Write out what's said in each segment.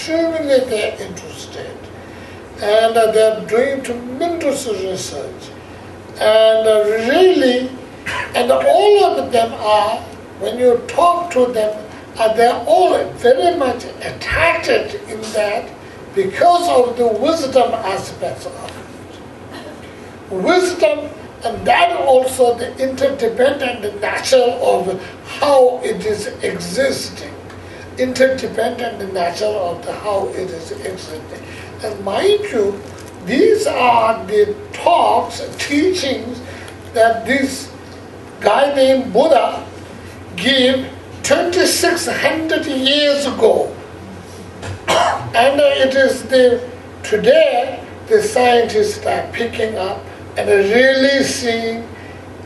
extremely they're interested. And they're doing tremendous research. And really, and all of them are, when you talk to them, they're all very much attracted in that because of the wisdom aspects of it. Wisdom, and that also the interdependent nature of how it is existing. Interdependent nature of how it is existing. And mind you, these are the talks, teachings that this guy named Buddha gave 2,600 years ago. And it is today the scientists are picking up and really seeing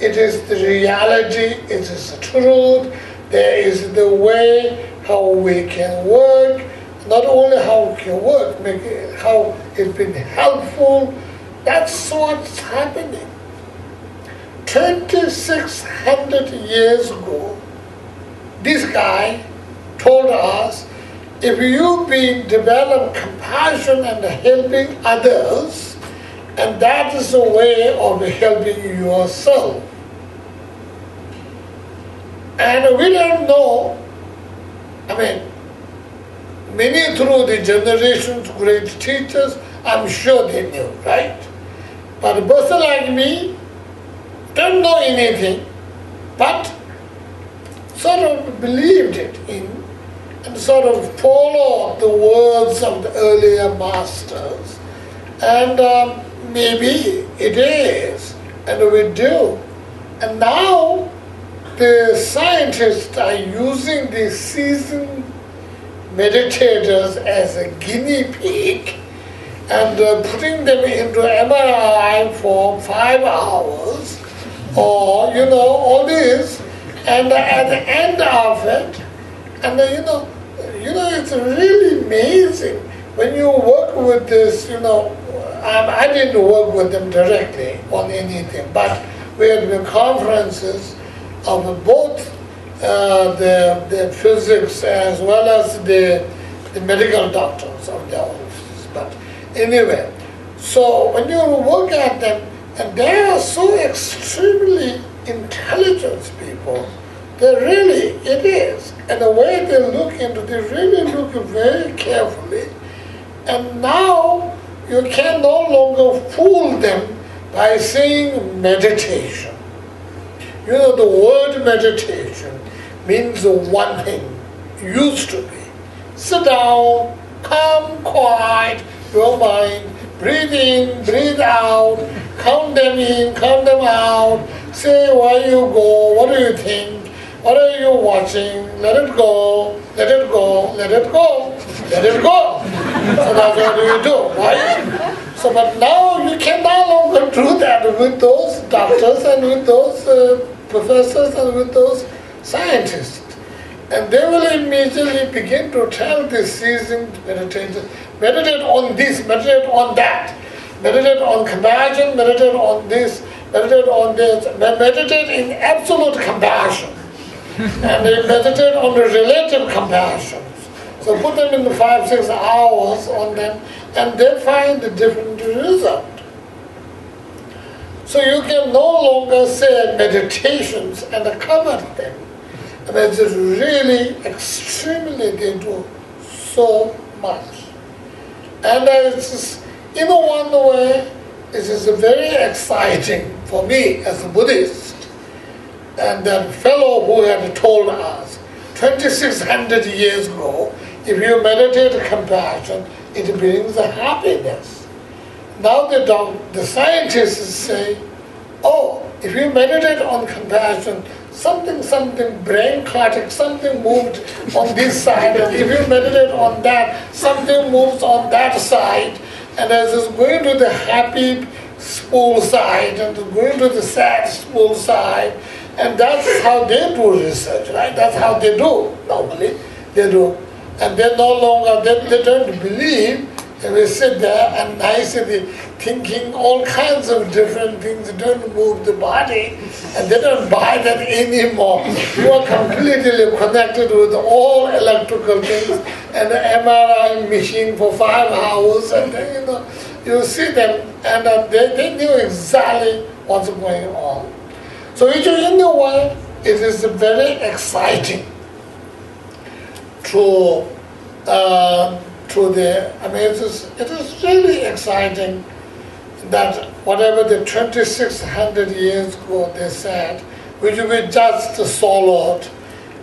it is the reality, it is the truth, there is the way how we can work, not only how we can work, how it's been helpful. That's what's happening. 2,600 years ago, this guy told us, if you've been developing compassion and helping others, and that is a way of helping yourself. And we don't know, many through the generations, great teachers, I'm sure they knew, right? But a person like me don't know anything, but sort of believed it in and sort of followed the words of the earlier masters. And maybe it is, and we do. And now the scientists are using the seasoned meditators as a guinea pig and putting them into MRI for 5 hours or, all this. And at the end of it, and it's really amazing when you work with this, I didn't work with them directly on anything, but we had been conferences of both the physics as well as the medical doctors of the offices. But anyway, so when you work at them, and they are so extremely intelligent people, they really, it is. And the way they look into, they really look very carefully. And now you can no longer fool them by saying meditation. The word meditation means one thing, used to be. Sit down, calm, quiet, your mind, breathe in, breathe out, count them in, count them out, say where you go, what do you think, what are you watching, let it go, let it go, let it go, let it go. So that's what you do, right? So, but now you can no longer do that with those doctors and with those professors and with those scientists. And they will immediately begin to tell the seasoned meditators, meditate on this, meditate on that, meditate on compassion, meditate on this, meditate on this, meditate in absolute compassion. And they meditate on the relative compassion. So put them in the 5-6 hours on them, and they find a different result. So you can no longer say meditations and cover them. And it's really extremely, they do so much. And it's, in one way, it is very exciting for me as a Buddhist. And that fellow who had told us 2,600 years ago, if you meditate compassion, it brings a happiness. Now the scientists say, oh, if you meditate on compassion, something brain clotting, something moved on this side, and if you meditate on that, something moves on that side, and as it's going to the happy spool side and going to the sad spool side, and that's how they do research, right? That's how they do, normally, they do. And they no longer, they don't believe And we sit there and nicely thinking all kinds of different things, don't move the body, and they don't buy that anymore. You are completely connected with all electrical things and the MRI machine for 5 hours, and then, you see them, and they knew exactly what's going on. So in a way, it is very exciting it is really exciting that whatever the 2,600 years ago they said, which we just swallowed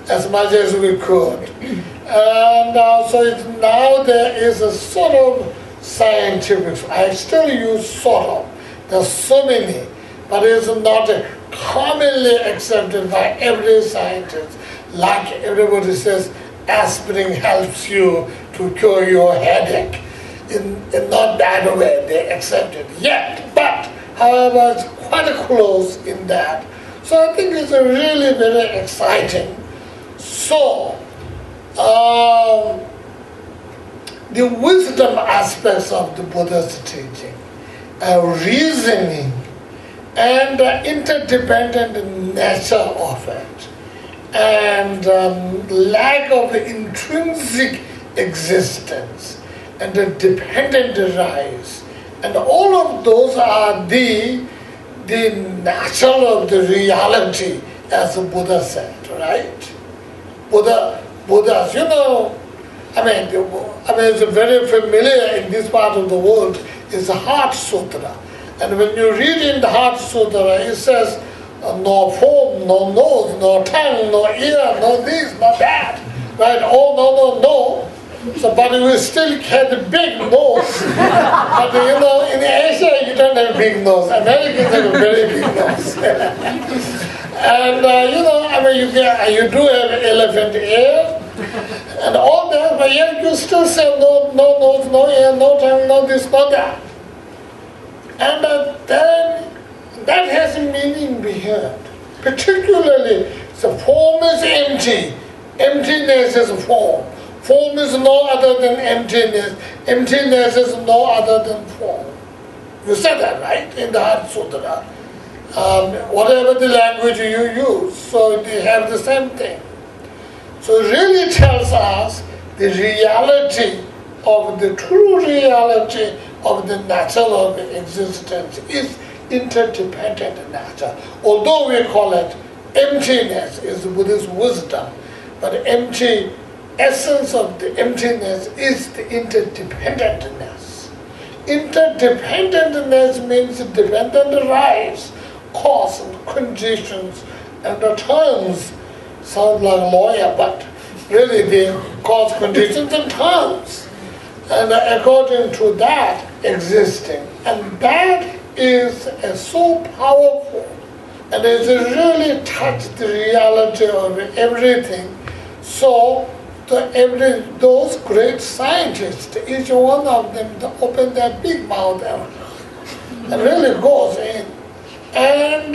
as much as we could. And so now there is a sort of scientific, I still use sort of, there's so many, but it's not commonly accepted by every scientist. Like everybody says, aspirin helps you to cure your headache. In not that way, they accept it yet. But, however, it's quite close in that. So I think it's really very exciting. So, the wisdom aspects of the Buddha's teaching, reasoning, and the interdependent nature of it, and lack of intrinsic existence, and the dependent rise, and all of those are the natural of the reality, as the Buddha said, right? Buddhas, it's very familiar in this part of the world, is the Heart Sutra. And when you read in the Heart Sutra, it says, no form, no nose, no tongue, no ear, no this, no that. Right? Oh, no. So, but we still had a big nose. But in Asia, you don't have a big nose. Americans have a very big nose. And, you do have elephant ear, and all that, but yet you still say no nose, no ear, no tongue, no this, no that. And then that has a meaning behind. Particularly, the form is empty. Emptiness is form. Form is no other than emptiness. Emptiness is no other than form. You said that, right, in the Heart Sutra. Whatever the language you use, so they have the same thing. So it really tells us the reality of the true reality of the nature of existence is interdependent nature. Although we call it emptiness, is Buddhist wisdom, but empty essence of the emptiness is the interdependentness. Interdependentness means dependent rise, cause and conditions, and the terms sound like lawyer, but really they cause, conditions, and terms. And according to that, existing. And that is so powerful, and it really touched the reality of everything. So those great scientists, each one of them open their big mouth and really goes in. And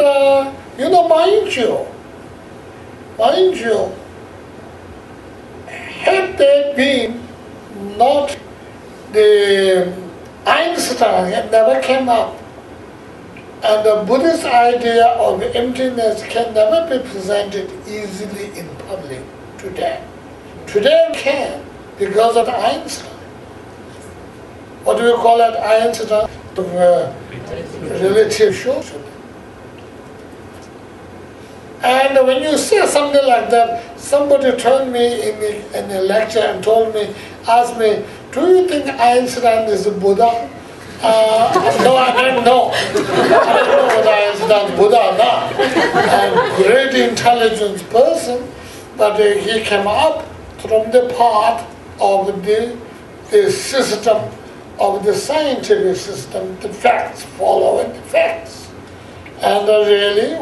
mind you, had there been not the Einstein had never came up, and the Buddhist idea of emptiness can never be presented easily in public today. Today we can, because of Einstein. What do we call it, Einstein? Relative social. And when you say something like that, somebody turned me in a lecture and asked me, do you think Einstein is a Buddha? No, I don't know. I don't know whether Einstein is Buddha or not. A great intelligent person, but he came up from the path of the system, of the scientific system, the facts, following the facts. And really,